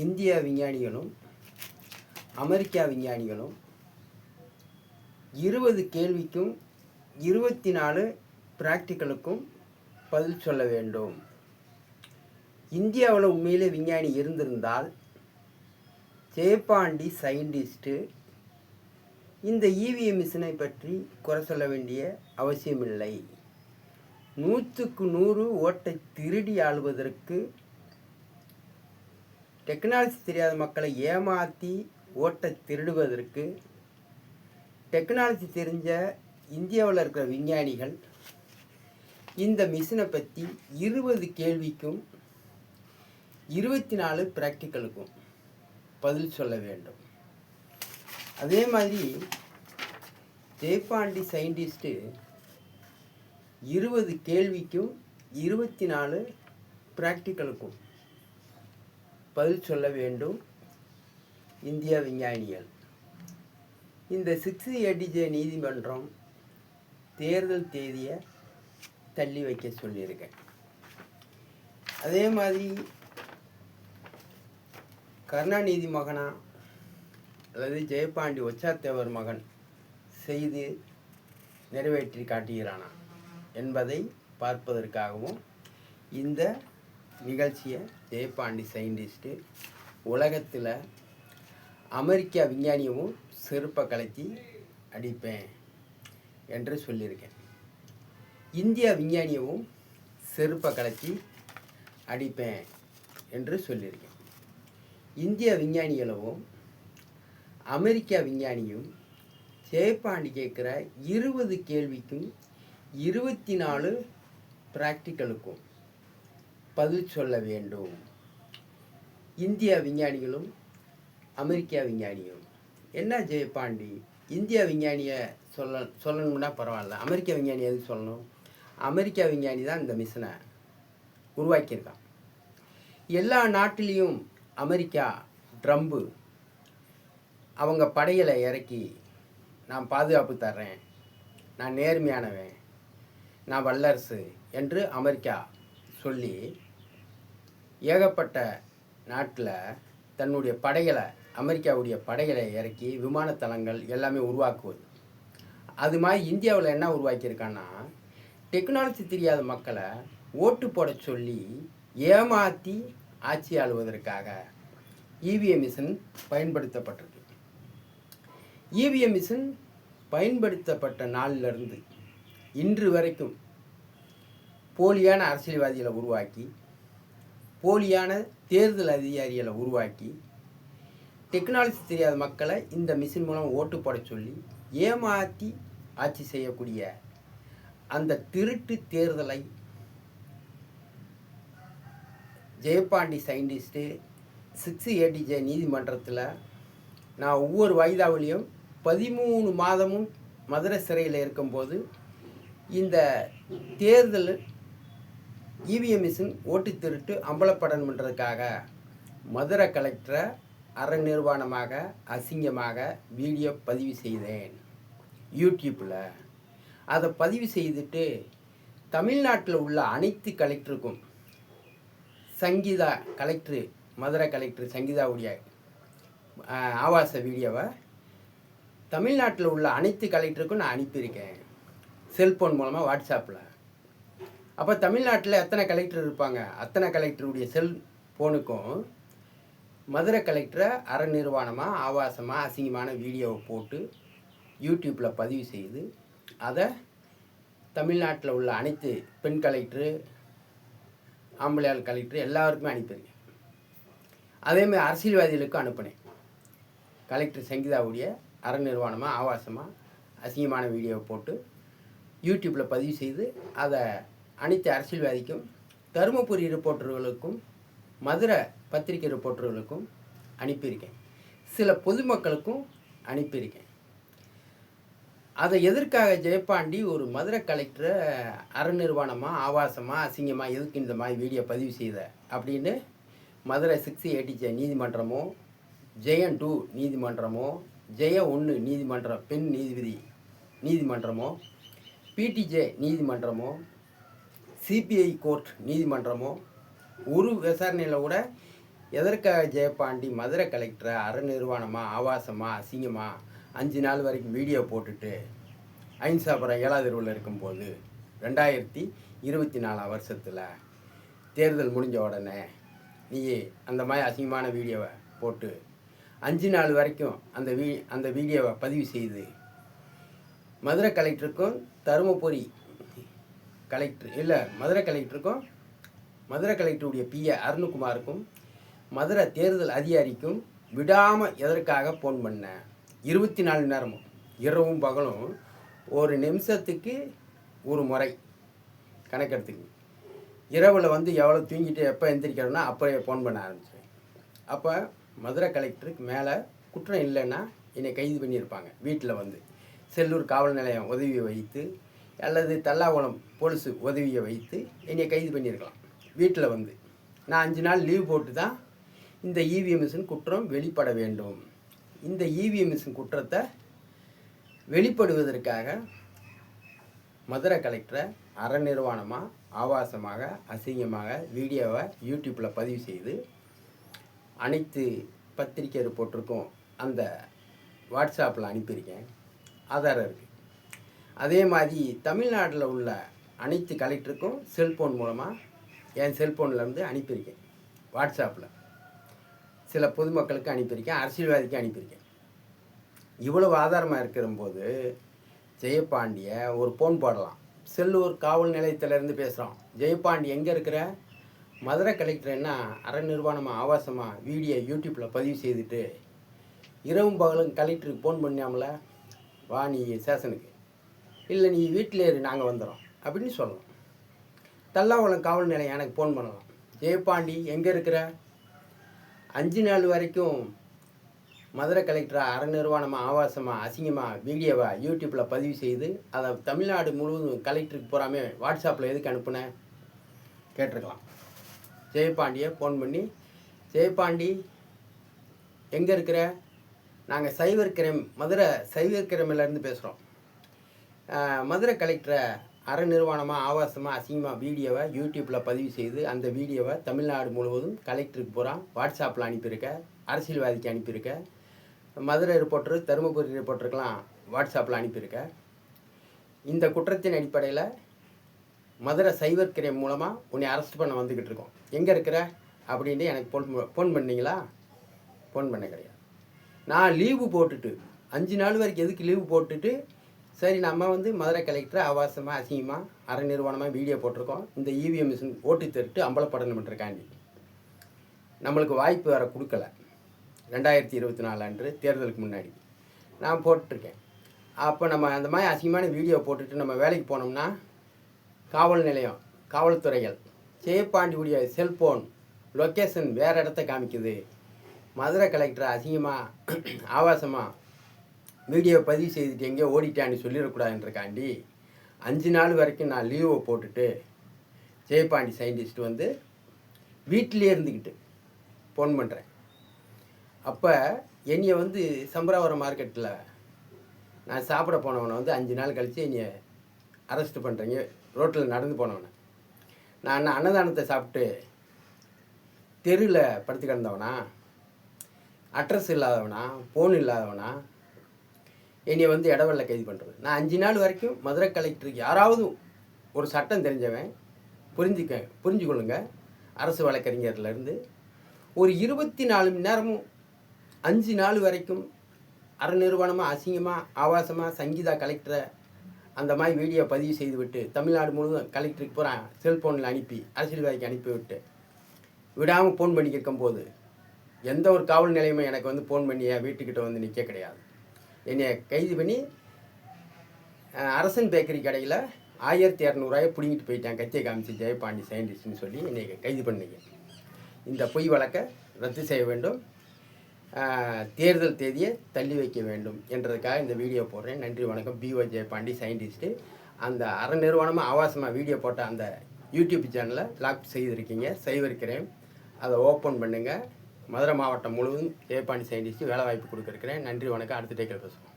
இந்திய விஞ்ஞானிகளும் அமெரிக்கா விஞ்ஞானிகளும் 20 கேள்விக்கும் 24 பிராக்டிக்கலுக்கும் பதில் சொல்ல வேண்டும். இந்தியாவில் உண்மையிலே விஞ்ஞானி இருந்திருந்தால் ஜெயபாண்டி சயின்டிஸ்ட்டு இந்த இவிஎம் மிஷினை பற்றி குறை சொல்ல வேண்டிய அவசியமில்லை. 100க்கு 100 ஓட்டை திருடி ஆளுவதற்கு, டெக்னாலஜி தெரியாத மக்களை ஏமாற்றி ஓட்டை திருடுவதற்கு டெக்னாலஜி தெரிஞ்ச இந்தியாவில் இருக்கிற விஞ்ஞானிகள் இந்த மிஷினை பற்றி 20 கேள்விக்கும் 24 பிராக்டிக்கலுக்கும் பதில் சொல்ல வேண்டும். அதே மாதிரி ஜெயபாண்டி சயின்டிஸ்ட்டு 20 கேள்விக்கும் 24 பிராக்டிக்கலுக்கும் பதில் சொல்ல வேண்டும். இந்திய விஞ்ஞானிகள் இந்த 6ADJ நீதிமன்றம் தேர்தல் தேதியை தள்ளி வைக்க சொல்லியிருக்கேன். அதே மாதிரி கருணாநிதி மகனா அல்லது ஜெயபாண்டி ஒச்சாத்தேவர் மகன் செய்து நிறைவேற்றி காட்டுகிறானா என்பதை பார்ப்பதற்காகவும் இந்த நிகழ்ச்சியை ஜெயபாண்டி சயின்டிஸ்ட்டு உலகத்தில் அமெரிக்கா விஞ்ஞானியவும் செருப்பை கலத்தி அடிப்பேன் என்று சொல்லியிருக்கேன். இந்தியா விஞ்ஞானியவும் செருப்பை கலத்தி அடிப்பேன் என்று சொல்லியிருக்கேன். இந்திய விஞ்ஞானிகளும் அமெரிக்கா விஞ்ஞானியும் ஜெயபாண்டி கேட்குற 20 கேள்விக்கும் 24 பிராக்டிக்கலுக்கும் பதில் சொல்ல வேண்டும். இந்திய விஞ்ஞானிகளும் அமெரிக்கா விஞ்ஞானியும் என்ன ஜெயபாண்டி இந்திய விஞ்ஞானியை சொல்லணும்னா பரவாயில்ல, அமெரிக்க விஞ்ஞானி எதுக்கு சொல்லணும்? அமெரிக்கா விஞ்ஞானி தான் இந்த மிஷினை உருவாக்கியிருக்கான். எல்லா நாட்டிலையும் அமெரிக்கா ட்ரம்பு அவங்க படைகளை இறக்கி நான் பாதுகாப்பு தர்றேன், நான் நேர்மையானவன், நான் வல்லரசு என்று அமெரிக்கா சொல்லி ஏகப்பட்ட நாட்டில் தன்னுடைய படைகளை, அமெரிக்காவுடைய படைகளை இறக்கி விமானத்தளங்கள் எல்லாமே உருவாக்குவது. அது மாதிரி இந்தியாவில் என்ன உருவாக்கியிருக்கான்னா, டெக்னாலஜி தெரியாத மக்களை ஓட்டு போட சொல்லி ஏமாற்றி ஆட்சி ஆளுவதற்காக இவிஎம் மிஷின் பயன்படுத்தப்பட்டிருக்கு. இவிஎம் மிஷின் பயன்படுத்தப்பட்ட நாளிலிருந்து இன்று வரைக்கும் போலியான அரசியல்வாதிகளை உருவாக்கி, போலியான தேர்தல் அதிகாரிகளை உருவாக்கி, டெக்னாலஜி தெரியாத மக்களை இந்த மிஷின் மூலம் ஓட்டு போட சொல்லி ஏமாற்றி ஆட்சி செய்யக்கூடிய அந்த திருட்டு தேர்தலை ஜெயபாண்டி சயின்டிஸ்ட்டு 6ADJ நீதிமன்றத்தில் நான் ஒவ்வொரு வாய்தாவிலையும் 13 மாதமும் மதுரை சிறையில் இருக்கும்போது இந்த தேர்தல் இவிஎம் மிஷின் ஓட்டு திருட்டு அம்பலப்படணுன்றதுக்காக மதுரை கலெக்டரை அரை நிர்வாணமாக அசிங்கமாக வீடியோ பதிவு செய்தேன் யூடியூப்பில். அதை பதிவு செய்துட்டு தமிழ்நாட்டில் உள்ள அனைத்து கலெக்டருக்கும், சங்கீதா கலெக்டரு, மதுரை கலெக்டர் சங்கீதாவுடைய ஆபாச வீடியோவை தமிழ்நாட்டில் உள்ள அனைத்து கலெக்டருக்கும் நான் அனுப்பியிருக்கேன் செல்ஃபோன் மூலமாக, வாட்ஸ்அப்பில். அப்போ தமிழ்நாட்டில் எத்தனை கலெக்டர் இருப்பாங்க, அத்தனை கலெக்டருடைய செல்ஃபோனுக்கும் மதுரை கலெக்டரை அரை நிர்வாணமாக ஆபாசமாக அசிங்கமான வீடியோவை போட்டு யூடியூப்பில் பதிவு செய்து அதை தமிழ்நாட்டில் உள்ள அனைத்து பெண் கலெக்டரு, ஆம்பளையாள் கலெக்டர் எல்லாருக்குமே அனுப்பியிருக்கேன். அதேமாதிரி அரசியல்வாதிகளுக்கும் அனுப்பினேன். கலெக்டர் சங்கீதாவுடைய அரை நிர்வாணமாக ஆபாசமாக அசிங்கமான வீடியோவை போட்டு யூடியூப்பில் பதிவு செய்து அதை அனைத்து அரசியல்வாதிக்கும், தருமபுரி ரிப்போர்ட்டர்களுக்கும், மதுரை பத்திரிகை ரிப்போர்ட்டர்களுக்கும் அனுப்பியிருக்கேன். சில பொதுமக்களுக்கும் அனுப்பியிருக்கேன். அதை எதற்காக ஜெயபாண்டி ஒரு மதுரை கலெக்டரை அரை நிர்வாணமாக ஆபாசமாக அசிங்கமாக எதுக்கு இந்த மாதிரி வீடியோ பதிவு செய்த அப்படின்னு மதுரை 6ADJ நீதிமன்றமோ, ஜெயன் 2 நீதிமன்றமோ, ஜெய 1 நீதிமன்றம் பெண் நீதிபதி நீதிமன்றமோ, PTJ நீதிமன்றமோ, சிபிஐ கோர்ட் நீதிமன்றமோ ஒரு விசாரணையில் கூட எதற்காக ஜெயபாண்டி மதுரை கலெக்டரை அறநிர்வாணமாக ஆபாசமாக அசிங்கமாக 5 நாள் வரைக்கும் வீடியோ போட்டுட்டு அஹிம்சாபுரம் 7வது தெருவில் இருக்கும்போது 2024 வருஷத்தில் தேர்தல் முடிஞ்ச உடனே நீ அந்த மாதிரி அசிங்கமான வீடியோவை போட்டு 5 நாள் வரைக்கும் அந்த வீடியோவை பதிவு செய்து மதுரை கலெக்டருக்கும் தருமபுரி கலெக்டர் இல்லை மதுரை கலெக்டருடைய பிஏ அருண்குமாருக்கும் மதுரை தேர்தல் அதிகாரிக்கும் விடாமல் எதற்காக ஃபோன் பண்ணேன் 24 நேரமும் இரவும் பகலும் ஒரு நிமிஷத்துக்கு ஒரு முறை கணக்கெடுத்துக்கு இரவில் வந்து எவ்வளோ தூங்கிட்டு எப்போ எந்திரிக்கிறோன்னா அப்போயே ஃபோன் பண்ண ஆரம்பிச்சிடுவேன். அப்போ மதுரை கலெக்டருக்கு மேலே குற்றம் இல்லைன்னா என்னை கைது பண்ணியிருப்பாங்க. வீட்டில் வந்து செல்லூர் காவல் நிலையம் உதவியை வைத்து அல்லது தல்லாகுளம் போலீஸு உதவியை வைத்து என்னை கைது பண்ணியிருக்கலாம். வீட்டில் வந்து நான் 5 நாள் லீவ் போட்டு தான் இந்த இவிஎம் மிஷின் குற்றம் வெளிப்பட வேண்டும். இந்த இவிஎம் மிஷின் குற்றத்தை வெளிப்படுவதற்காக மதுரை கலெக்டரை அறநிர்வாணமாக ஆபாசமாக அசிங்கமாக வீடியோவை யூடியூப்பில் பதிவு செய்து அனைத்து பத்திரிகை ரிப்போர்ட்டருக்கும் அந்த வாட்ஸ்அப்பில் அனுப்பியிருக்கேன். ஆதாரம் இருக்குது. அதே மாதிரி தமிழ்நாட்டில் உள்ள அனைத்து கலெக்டருக்கும் செல்ஃபோன் மூலமாக என் செல்ஃபோன்லேருந்து அனுப்பியிருக்கேன். வாட்ஸ்அப்பில் சில பொதுமக்களுக்கு அனுப்பியிருக்கேன், அரசியல்வாதிக்கு அனுப்பியிருக்கேன். இவ்வளவு ஆதாரமாக இருக்கிறபோது ஜெயபாண்டியை ஒரு ஃபோன் போடலாம். செல்லூர் காவல் நிலையத்திலேருந்து பேசுகிறோம். ஜெயபாண்டி எங்கே இருக்கிற? மதுரை கலெக்டர் என்ன அறநிர்வாணமாக ஆபாசமாக வீடியோ யூடியூப்பில் பதிவு செய்துட்டு இரவும் பகலும் கலெக்டருக்கு ஃபோன் பண்ணாமல வா நீ ஸ்டேஷனுக்கு, இல்லை நீ வீட்டிலே இரு நாங்கள் வந்துடுறோம் அப்படின்னு சொல்லலாம். தல்லாகுளம் காவல் நிலையம் எனக்கு ஃபோன் பண்ணலாம். ஜெயபாண்டி எங்கே இருக்கிற? 5 நாள் வரைக்கும் மதுரை கலெக்டரை அறநிர்வாணமாக ஆபாசமாக அசிங்கமாக வீடியோவை யூடியூப்பில் பதிவு செய்து அதை தமிழ்நாடு முழுவதும் கலெக்டருக்கு போகாமல் வாட்ஸ்அப்பில் எதுக்கு அனுப்புனேன் கேட்டிருக்கலாம். ஜெயபாண்டியை ஃபோன் பண்ணி ஜெயபாண்டி எங்கே இருக்கிற? நாங்கள் சைபர் கிரைம் மதுரை சைபர் கிரைமிலேருந்து பேசுகிறோம். மதுரை கலெக்டரை அறநிர்வாணமாக ஆபாசமாக அசிங்கமாக வீடியோவை யூடியூப்பில் பதிவு செய்து அந்த வீடியோவை தமிழ்நாடு முழுவதும் கலெக்டருக்கு போகிறான் வாட்ஸ்அப்பில் அனுப்பியிருக்க, அரசியல்வாதிக்கு அனுப்பியிருக்க, மதுரை ரிப்போர்ட்டரு தருமபுரி ரிப்போர்ட்டருக்கெலாம் வாட்ஸ்அப்பில் அனுப்பியிருக்க. இந்த குற்றத்தின் அடிப்படையில் மதுரை சைபர் கிரைம் மூலமாக உன்னை அரெஸ்ட் பண்ண வந்துக்கிட்டு இருக்கோம். எங்கே இருக்கிற அப்படின்ட்டு எனக்கு ஃபோன் பண்ணீங்களா? ஃபோன் பண்ண கிடையாது. நான் லீவு போட்டுட்டு 5 நாள் வரைக்கும் எதுக்கு லீவு போட்டுட்டு சரி நம்ம வந்து மதுரை கலெக்டரை ஆபாசமாக அசிங்கமாக அறநிர்வாணமாக வீடியோ போட்டிருக்கோம். இந்த இவிஎம் மிஷின் ஓட்டு திருட்டு அம்பலப்படணுன்றக்காண்டி நம்மளுக்கு வாய்ப்பு வேறு கொடுக்கல. 2024 அன்று தேர்தலுக்கு முன்னாடி நான் போட்டிருக்கேன். அப்போ நம்ம அந்த மாதிரி அசிங்கமான வீடியோ போட்டுட்டு நம்ம வேலைக்கு போனோம்னா காவல் நிலையம் காவல்துறைகள் ஜெயபாண்டியுடைய செல்ஃபோன் லொக்கேஷன் வேறு இடத்த காமிக்குது. மதுரை கலெக்டரை அசிங்கமாக ஆபாசமாக வீடியோ பதிவு செய்துட்டு எங்கேயோ ஓடிட்டான்னு சொல்லிடக்கூடாதுன்றக்காண்டி 5 நாள் வரைக்கும் நான் லீவை போட்டுட்டு ஜெயபாண்டி சயின்டிஸ்ட் வந்து வீட்டிலே இருந்துக்கிட்டு ஃபோன் பண்ணுறேன். அப்போ என்னையை வந்து சம்பராவரம் மார்க்கெட்டில் நான் சாப்பிட போனவனை வந்து 5 நாள் கழித்து என்னையை அரெஸ்ட் பண்ணுறீங்க. ரோட்டில் நடந்து போனவனை நான் அன்னதானத்தை சாப்பிட்டு தெருவில் படுத்து கிடந்தவனா, அட்ரஸ் இல்லாதவனா, ஃபோன் இல்லாதவனா என்னை வந்து இடவெல்ல கைது பண்ணுறது. நான் 5 நாள் வரைக்கும் மதுரை கலெக்டருக்கு யாராவது ஒரு சட்டம் தெரிஞ்சவன் புரிஞ்சுக்கொள்ளுங்க. அரசு வழக்கறிஞர்லேருந்து ஒரு 24 மணி நேரமும் 5 நாள் வரைக்கும் அறநிர்வாணமாக அசிங்கமாக ஆபாசமாக சங்கீதா கலெக்டரை அந்த மாதிரி வீடியோ பதிவு செய்துவிட்டு தமிழ்நாடு முழுவதும் கலெக்டருக்கு போகிறேன் செல்ஃபோனில் அனுப்பி அரசியல்வாதிக்கு அனுப்பிவிட்டு விடாமல் ஃபோன் பண்ணி கேட்கும்போது எந்த ஒரு காவல் நிலையமும் எனக்கு வந்து ஃபோன் பண்ணி என் வீட்டுக்கிட்ட வந்து நிற்க கிடையாது. என்னை கைது பண்ணி அரசன் பேக்கரி கடையில் 1200 பிடிங்கிட்டு போயிட்டேன். கத்தியை காமிச்சு ஜெயபாண்டி சயின்டிஸ்ட்னு சொல்லி என்னை கைது பண்ணிங்க. இந்த பொய் வழக்கை ரத்து செய்ய வேண்டும், தேர்தல் தேதியை தள்ளி வைக்க வேண்டும் என்றதுக்காக இந்த வீடியோ போடுறேன். நன்றி வணக்கம். பிஓ ஜெயபாண்டி சயின்டிஸ்ட்டு. அந்த அறநிர்வாணமாக ஆபாசமாக வீடியோ போட்ட அந்த யூடியூப் சேனலை லாக் செய்திருக்கீங்க. சைபர் கிரைம் அதை ஓப்பன் பண்ணுங்கள். மதுரை மாவட்டம் முழுவதும் ஜெயபாண்டி சயின்டிஸ்ட்டு வேலை வாய்ப்பு கொடுக்குறேன். நன்றி வணக்கம். அடுத்த டேக்கில் பேசுவோம்.